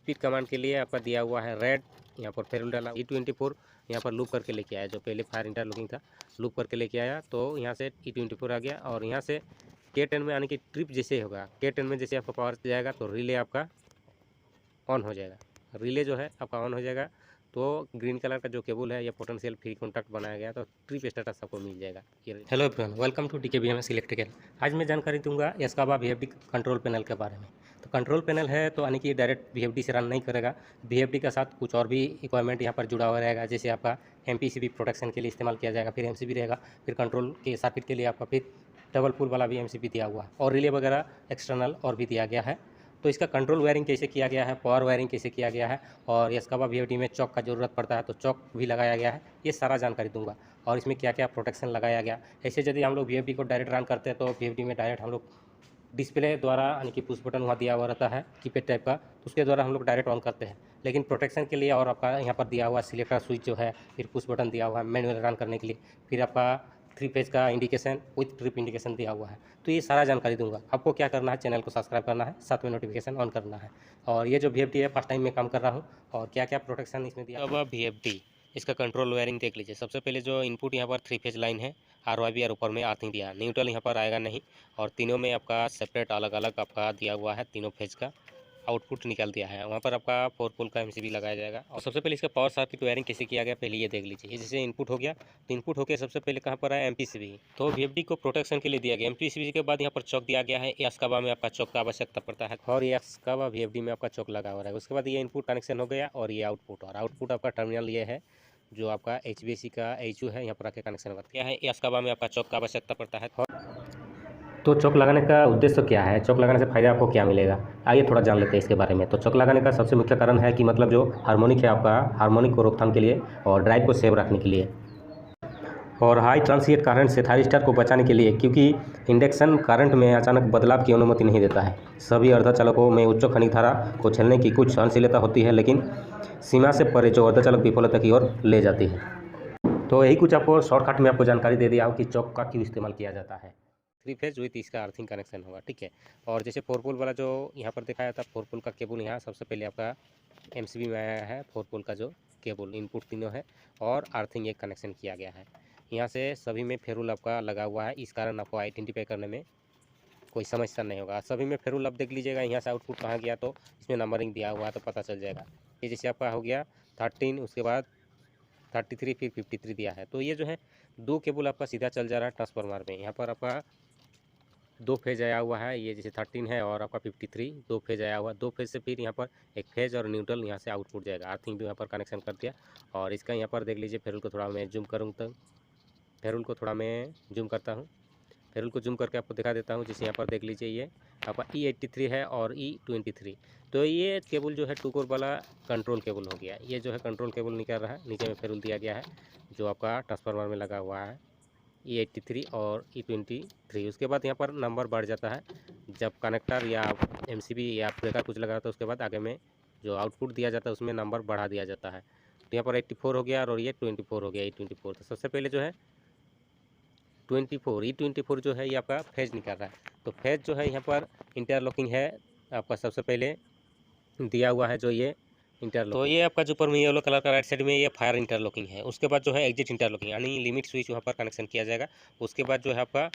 Speed command के लिए आपका दिया हुआ है रेड, यहाँ पर फेरुल डाला। E24 यहाँ पर लूप करके लेके आया, जो पहले फायर इंटरलॉकिंग था लूप करके लेके आया, तो यहाँ से E24 आ गया। और यहाँ से K10 में आने की ट्रिप जैसे होगा, K10 में जैसे आपका पावर जाएगा तो रिले आपका ऑन हो जाएगा। रिले जो है आपका ऑन हो जाएगा, तो ग्रीन कलर का जो केबल है या पोटेंशियल फ्री कॉन्टैक्ट बनाया गया, तो ट्रिप स्टेटस आपको मिल जाएगा। Hello everyone, welcome to DKBMS electrical. आज मैं जानकारी दूंगा एस्काबा VFD कंट्रोल पैनल के बारे में। तो कंट्रोल पैनल है तो यानी कि डायरेक्ट VFD से रन नहीं करेगा, VFD के साथ कुछ और भी इक्विपमेंट यहाँ पर जुड़ा हुआ रहेगा। जैसे आपका MPCB प्रोटेक्शन के लिए इस्तेमाल किया जाएगा, फिर MCB रहेगा, फिर कंट्रोल के सर्किट के लिए आपका फिर डबल पुल वाला भी MCB दिया हुआ है, और रिले वगैरह एक्सटर्नल और भी दिया गया है। तो इसका कंट्रोल वायरिंग कैसे किया गया है, पावर वायरिंग कैसे किया गया है, और एस्काबा VFD में चॉक का ज़रूरत पड़ता है तो चॉक भी लगाया गया है, ये सारा जानकारी दूंगा। और इसमें क्या क्या प्रोटेक्शन लगाया गया। ऐसे यदि हम लोग VFD को डायरेक्ट रन करते हैं तो VFD में डायरेक्ट हम लोग डिस्प्ले द्वारा यानी कि पुश बटन वहाँ दिया हुआ रहता है कीपैड टाइप का, तो उसके द्वारा हम लोग डायरेक्ट ऑन करते हैं। लेकिन प्रोटेक्शन के लिए और आपका यहाँ पर दिया हुआ सिलेक्टर स्विच जो है, फिर पुश बटन दिया हुआ है मैनुअल रन करने के लिए, फिर आपका 3 फेज का इंडिकेशन विथ ट्रिप इंडिकेशन दिया हुआ है। तो ये सारा जानकारी दूंगा। आपको क्या करना है, चैनल को सब्सक्राइब करना है, साथ में नोटिफिकेशन ऑन करना है। और ये जो VFD है फर्स्ट टाइम में काम कर रहा हूँ, और क्या क्या प्रोटेक्शन इसमें दिया। अब VFD इसका कंट्रोल वायरिंग देख लीजिए। सबसे पहले जो इनपुट यहाँ पर 3 फेज लाइन है, RYB ऊपर में अर्थिंग दिया, न्यूट्रल यहाँ पर आएगा नहीं, और तीनों में आपका सेपरेट अलग अलग आपका दिया हुआ है, तीनों फेज का आउटपुट निकाल दिया है। वहाँ पर आपका 4 पोल का MCB लगाया जाएगा। और सबसे पहले इसका पावर सर्किट वायरिंग कैसे किया गया पहले ये देख लीजिए। ये जैसे इनपुट हो गया, तो इनपुट होकर सबसे पहले कहाँ पर है MPCB, तो VFD को प्रोटेक्शन के लिए दिया गया। MPCB के बाद यहाँ पर चौक दिया गया है, एस्काबा में आपका चौक का आवश्यकता पड़ता है, और ये एस्काबा VFD में आपका चौक लगा हुआ है। उसके बाद ये इनपुट कनेक्शन हो गया, और ये आउटपुट, और आउटपुट आपका टर्मिनल ये है जो आपका HVAC का HU है, यहाँ पर आके कनेक्शन होगा। क्या है, एस्काबा में आपका चौक का आवश्यकता पड़ता है। तो चौक लगाने का उद्देश्य क्या है, चौक लगाने से फ़ायदा आपको क्या मिलेगा, आइए थोड़ा जान लेते हैं इसके बारे में। तो चौक लगाने का सबसे मुख्य कारण है कि मतलब जो हार्मोनिक है आपका, हार्मोनिक को रोकथाम के लिए और ड्राइव को सेव रखने के लिए, और हाई ट्रांसिएंट करंट से थायरिस्टर को बचाने के लिए, क्योंकि इंडक्शन करंट में अचानक बदलाव की अनुमति नहीं देता है। सभी अर्धचालकों में उच्च खनिक धारा को झेलने की कुछ सहनशीलता होती है, लेकिन सीमा से परे जो अर्धचालक विफलता की ओर ले जाती है। तो यही कुछ आपको शॉर्टकट में आपको जानकारी दे दिया हो कि चौक का क्यों इस्तेमाल किया जाता है। 3 फेज विथ इसका अर्थिंग कनेक्शन होगा, ठीक है। और जैसे 4 पोल वाला जो यहाँ पर दिखाया था, 4 पोल का केबल यहाँ सबसे पहले आपका MCB में आया है। 4 पोल का जो केबल इनपुट तीनों है, और अर्थिंग एक कनेक्शन किया गया है। यहाँ से सभी में फेरुल आपका लगा हुआ है, इस कारण आपको आइडेंटिफाई करने में कोई समस्या नहीं होगा। सभी में फेरुल आप देख लीजिएगा, यहाँ से आउटपुट कहाँ गया तो इसमें नंबरिंग दिया हुआ है तो पता चल जाएगा। ये जैसे आपका हो गया 13, उसके बाद 33, फिर 53 दिया है। तो ये जो है 2 केबल आपका सीधा चल जा रहा है ट्रांसफार्मर में। यहाँ पर आपका 2 फेज आया हुआ है, ये जैसे 13 है, और आपका 53 2 फेज आया हुआ है। 2 फेज से फिर यहाँ पर एक फेज और न्यूट्रल यहाँ से आउटपुट जाएगा। अर्थिंग भी यहाँ पर कनेक्शन कर दिया। और इसका यहाँ पर देख लीजिए, फेरुल को थोड़ा मैं जूम करूँ तो फेरुल को थोड़ा मैं जूम करता हूँ, फेरुल को जूम करके आपको दिखा देता हूँ। जैसे यहाँ पर देख लीजिए, ये आपका E83 है और E23। तो ये केबल जो है 2 कोर वाला कंट्रोल केबल हो गया। ये जो है कंट्रोल केबल निकल रहा है, नीचे में फेरुल दिया गया है जो आपका ट्रांसफार्मर में लगा हुआ है, E83 और E23। उसके बाद यहाँ पर नंबर बढ़ जाता है जब कनेक्टर या MCB या ब्रेकर कुछ लगा था, उसके बाद आगे में जो आउटपुट दिया जाता है उसमें नंबर बढ़ा दिया जाता है। तो यहाँ पर 84 हो गया, और ये 24 हो गया, E24। तो सबसे पहले जो है 24 E24 जो है ये आपका फेज निकल रहा है। तो फेज जो है यहाँ पर इंटरलॉकिंग है आपका, सबसे पहले दिया हुआ है जो ये इंटरलॉकिंग। तो ये आपका जो ऊपर में येलो कलर का राइट साइड में ये फायर इंटरलॉकिंग है। उसके बाद जो है एग्जिट इंटरलॉकिंग, यानी लिमिट स्विच वहाँ पर कनेक्शन किया जाएगा। उसके बाद जो है आपका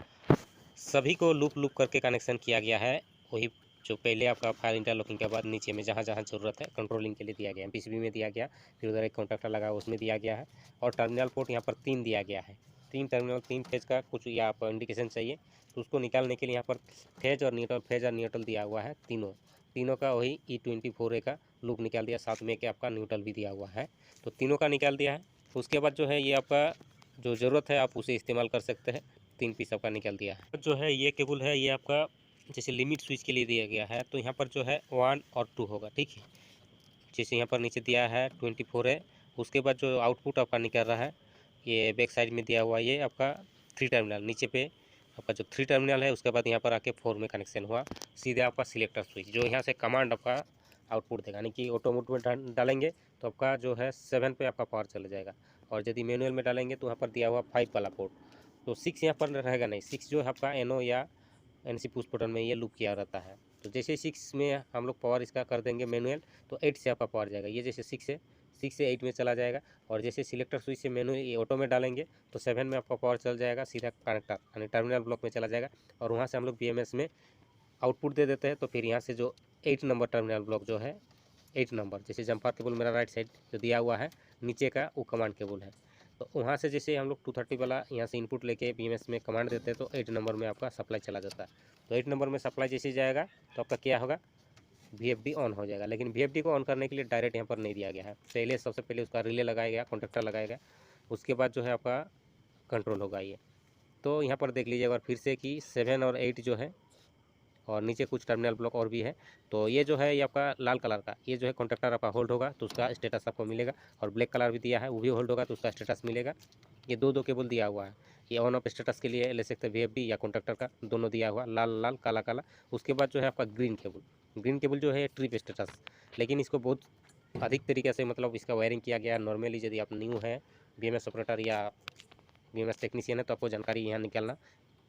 सभी को लूप लूप करके कनेक्शन किया गया है। वही जो पहले आपका फायर इंटरलॉकिंग के बाद नीचे में जहाँ जहाँ ज़रूरत है कंट्रोलिंग के लिए दिया गया, MPCB में दिया गया, फिर उधर एक कॉन्टैक्टर लगा उसमें दिया गया है, और टर्मिनल पोर्ट यहाँ पर 3 दिया गया है। 3 टर्मिनल 3 फेज का कुछ या आप इंडिकेशन चाहिए तो उसको निकालने के लिए यहाँ पर फेज और न्यूट्रल दिया हुआ है। तीनों का वही E24 का लूप निकाल दिया, साथ में कि आपका न्यूट्रल भी दिया हुआ है, तो तीनों का निकाल दिया है। उसके बाद जो है ये आपका जो ज़रूरत है आप उसे इस्तेमाल कर सकते हैं। 3 पीस आपका निकाल दिया है। जो है ये केबल है, ये आपका जैसे लिमिट स्विच के लिए दिया गया है, तो यहाँ पर जो है 1 और 2 होगा, ठीक है। जैसे यहाँ पर नीचे दिया है 24 है, उसके बाद जो आउटपुट आपका निकल रहा है ये बैक साइड में दिया हुआ, ये आपका 3 टर्मिनल नीचे पे आपका जो 3 टर्मिनल है, उसके बाद यहाँ पर आके 4 में कनेक्शन हुआ, सीधे आपका सिलेक्टर स्विच जो यहाँ से कमांड आपका आउटपुट देगा, यानी कि ऑटो मोड में डालेंगे तो आपका जो है 7 पे आपका पावर चला जाएगा, और यदि मैनुअल में डालेंगे तो यहाँ पर दिया हुआ 5 वाला पोर्ट, तो 6 यहाँ पर रहेगा नहीं। 6 जो है आपका NO या NC पुश बटन में ये लूप किया रहता है, तो जैसे 6 में हम लोग पावर इसका कर देंगे मैनुअल, तो 8 से आपका पावर जाएगा। ये जैसे 6 से 8 में चला जाएगा। और जैसे सिलेक्टर स्विच से मैनुअल ये ऑटो में डालेंगे तो 7 में आपका पावर चल जाएगा, सीधा कनेक्टर यानी टर्मिनल ब्लॉक में चला जाएगा। और वहाँ से हम लोग BMS में आउटपुट दे देते हैं। तो फिर यहाँ से जो 8 नंबर टर्मिनल ब्लॉक जो है 8 नंबर, जैसे जंपर केबल मेरा राइट साइड जो दिया हुआ है नीचे का वो कमांड केबल है। तो वहाँ से जैसे हम लोग 230 वाला यहाँ से इनपुट लेके BMS में कमांड देते हैं तो 8 नंबर में आपका सप्लाई चला जाता है। तो 8 नंबर में सप्लाई जैसे जाएगा तो आपका क्या होगा, VFD ऑन हो जाएगा। लेकिन VFD को ऑन करने के लिए डायरेक्ट यहाँ पर नहीं दिया गया है। पहले सबसे पहले उसका रिले लगाया गया, कॉन्टेक्टर लगाया गया, उसके बाद जो है आपका कंट्रोल होगा ये। तो यहाँ पर देख लीजिए एक बार फिर से कि 7 और 8 जो है, और नीचे कुछ टर्मिनल ब्लॉक और भी है। तो ये जो है ये आपका लाल कलर का, ये जो है कॉन्टेक्टर आपका होल्ड होगा तो उसका स्टेटस आपको मिलेगा। और ब्लैक कलर भी दिया है, वो भी होल्ड होगा तो उसका स्टेटस मिलेगा। ये दो केबल दिया हुआ है, ये ऑन ऑफ स्टेटस के लिए ले सकते हैं, VFD या कॉन्टेक्टर का दोनों दिया हुआ, लाल लाल काला काला। उसके बाद जो है आपका ग्रीन केबल जो है ट्रिप स्टेटस। लेकिन इसको बहुत अधिक तरीके से मतलब इसका वायरिंग किया गया है। नॉर्मली यदि आप न्यू है BMS ऑपरेटर या BMS टेक्नीशियन है तो आपको जानकारी यहाँ निकालना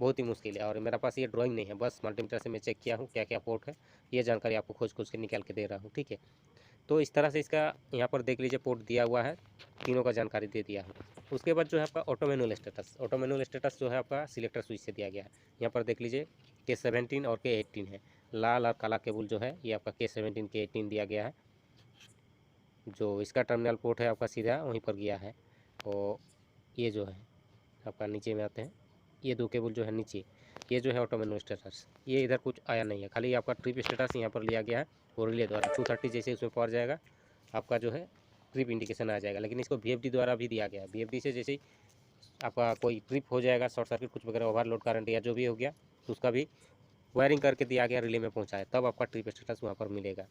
बहुत ही मुश्किल है। और मेरे पास ये ड्राइंग नहीं है, बस मल्टीमीटर से मैं चेक किया हूँ क्या क्या पोर्ट है, ये जानकारी आपको खोज के निकाल के दे रहा हूँ, ठीक है। तो इस तरह से इसका यहाँ पर देख लीजिए पोर्ट दिया हुआ है, तीनों का जानकारी दे दिया है। उसके बाद जो है आपका ऑटो मैनुअल स्टेटस जो है आपका सिलेक्टर स्विच से दिया गया है। यहाँ पर देख लीजिए K17 और K18 है, लाल और काला केबल जो है ये आपका K17 K18 दिया गया है। जो इसका टर्मिनल पोर्ट है आपका सीधा वहीं पर गया है। और ये जो है आपका नीचे में आते हैं, ये दो केबल जो है नीचे, ये जो है ऑटो मैनुअल स्टेटस, ये इधर कुछ आया नहीं है, खाली आपका ट्रिप स्टेटस यहाँ पर लिया गया है। और रिले द्वारा 230 जैसे उसमें पहुँच जाएगा आपका जो है ट्रिप इंडिकेशन आ जाएगा। लेकिन इसको VFD द्वारा भी दिया गया है। VFD से जैसे ही आपका कोई ट्रिप हो जाएगा, शॉर्ट सर्किट कुछ वगैरह ओवरलोड करंट या जो भी हो गया तो उसका भी वायरिंग करके दिया गया, रिले में पहुँचाए तब आपका ट्रिप स्टेटस वहाँ पर मिलेगा।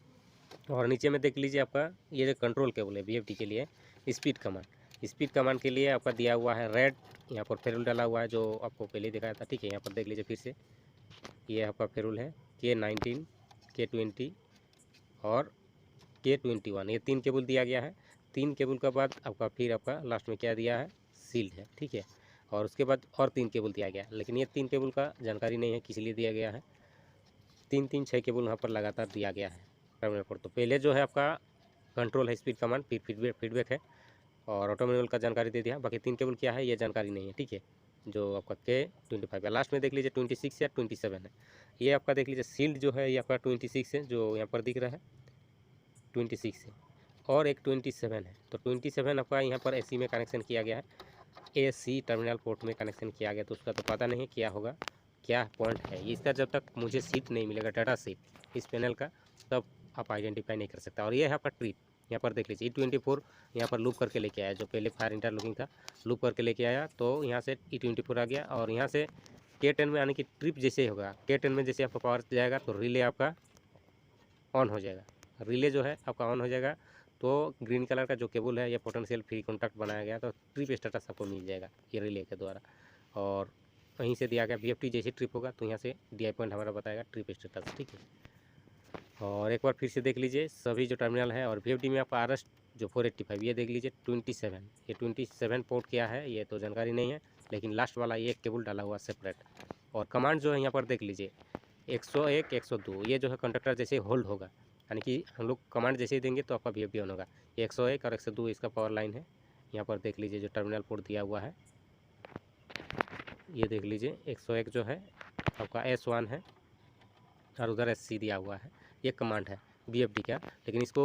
और नीचे में देख लीजिए आपका ये जो कंट्रोल केबल है VFD के लिए, स्पीड कमांड के लिए आपका दिया हुआ है रेड, यहाँ पर फेरुल डाला हुआ है जो आपको पहले दिखाया था, ठीक है। यहाँ पर देख लीजिए फिर से, ये आपका फेरुल है K19, K20 और K21, ये 3 केबल दिया गया है। 3 केबल के बाद आपका फिर आपका लास्ट में क्या दिया है, सील्ड है, ठीक है। और उसके बाद और 3 केबल दिया गया है, लेकिन ये 3 केबल का जानकारी नहीं है किस लिए दिया गया है। 6 केबल वहाँ पर लगातार दिया गया है टर्मिनल पर। तो पहले जो है आपका कंट्रोल है, स्पीड कमांड, फिर फीडबैक है और ऑटो मैनुअल का जानकारी दे दिया। बाकी 3 केबल क्या है ये जानकारी नहीं है, ठीक है। जो आपका K25 है, लास्ट में देख लीजिए 26 या 27 है। ये आपका देख लीजिए सील्ड जो है ये आपका 26 है, जो यहाँ पर दिख रहा है 26 है, और एक 27 है। तो 27 आपका यहाँ पर AC में कनेक्शन किया गया है, AC टर्मिनल पोर्ट में कनेक्शन किया गया। तो उसका तो पता नहीं क्या होगा, क्या पॉइंट है इसका। जब तक मुझे सीट नहीं मिलेगा, डाटा सीट इस पैनल का, तब आप आइडेंटिफाई नहीं कर सकता। और ये है आपका ट्रिप, यहाँ पर देख लीजिए E24 यहाँ पर लूप करके लेके आया, जो पहले फायर इंटरलॉकिंग था लूप करके लेके आया। तो यहाँ से E24 आ गया और यहाँ से K10 में आने की ट्रिप जैसे होगा, K10 में जैसे आपका पावर जाएगा तो रिले आपका ऑन हो जाएगा। रिले जो है आपका ऑन हो जाएगा तो ग्रीन कलर का जो केबल है ये पोटेंशियल फ्री कॉन्टैक्ट बनाया गया, तो ट्रिप स्टेटस आपको मिल जाएगा ये रिले के द्वारा। और वहीं से दिया गया VFD जैसे ट्रिप होगा तो यहाँ से DI पॉइंट हमारा बताएगा ट्रिप स्टेटस, ठीक है। और एक बार फिर से देख लीजिए सभी जो टर्मिनल है। और VFD में आपका RS जो 485 ये देख लीजिए 27, ये 27 पोर्ट क्या है ये तो जानकारी नहीं है, लेकिन लास्ट वाला ये एक केबल डाला हुआ सेपरेट। और कमांड जो है यहाँ पर देख लीजिए 101 102, ये जो है कंडक्टर जैसे होल्ड होगा, यानी कि हम लोग कमांड जैसे ही देंगे तो आपका VFD ऑन होगा। 101 और 102 इसका पावर लाइन है। यहाँ पर देख लीजिए जो टर्मिनल पोर्ट दिया हुआ है ये देख लीजिए 101 जो है आपका S1 है और उधर SC दिया हुआ है, ये कमांड है VFD का। लेकिन इसको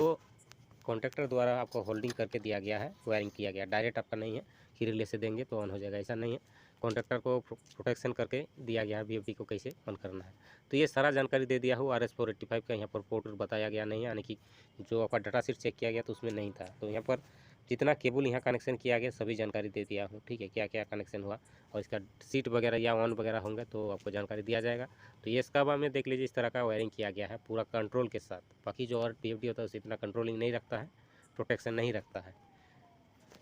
कॉन्ट्रैक्टर द्वारा आपको होल्डिंग करके दिया गया है, वायरिंग किया गया, डायरेक्ट आपका नहीं है कि रिले से देंगे तो ऑन हो जाएगा, ऐसा नहीं है। कॉन्ट्रैक्टर को प्रोटेक्शन करके दिया गया है VFD को कैसे ऑन करना है। तो ये सारा जानकारी दे दिया हूँ। RS 485 का यहाँ पर पोर्ट बताया गया नहीं है, यानी कि जो आपका डाटा शीट चेक किया गया तो उसमें नहीं था। तो यहाँ पर जितना केबल यहाँ कनेक्शन किया गया सभी जानकारी दे दिया हूँ, ठीक है, क्या क्या कनेक्शन हुआ और इसका सीट वगैरह या ऑन वगैरह होंगे तो आपको जानकारी दिया जाएगा। तो ये स्काबा में देख लीजिए इस तरह का वायरिंग किया गया है पूरा कंट्रोल के साथ। बाकी जो और VFD होता है उसे इतना कंट्रोलिंग नहीं रखता है, प्रोटेक्शन नहीं रखता है।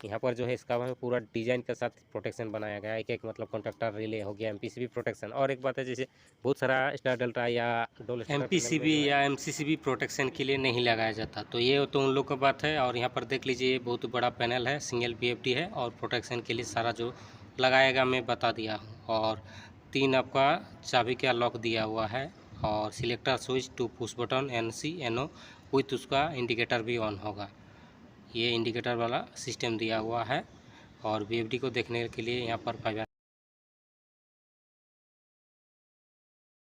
यहाँ पर जो है स्काबा में पूरा डिजाइन के साथ प्रोटेक्शन बनाया गया है, एक एक मतलब कॉन्ट्रैक्टर रिले हो गया, MPCB प्रोटेक्शन। और एक बात है जैसे बहुत सारा स्टार डेल्टा या डोल MPCB या MCCB प्रोटेक्शन के लिए नहीं लगाया जाता, तो ये तो उन लोग का बात है। और यहाँ पर देख लीजिए बहुत बड़ा पैनल है, सिंगल VFD है और प्रोटेक्शन के लिए सारा जो लगाएगा मैं बता दिया हूँ। और 3 आपका चाबी का लॉक दिया हुआ है और selector switch to push button NC NO with उसका इंडिकेटर भी ऑन होगा। ये इंडिकेटर वाला सिस्टम दिया हुआ है। और VFD को देखने के लिए यहाँ पर 5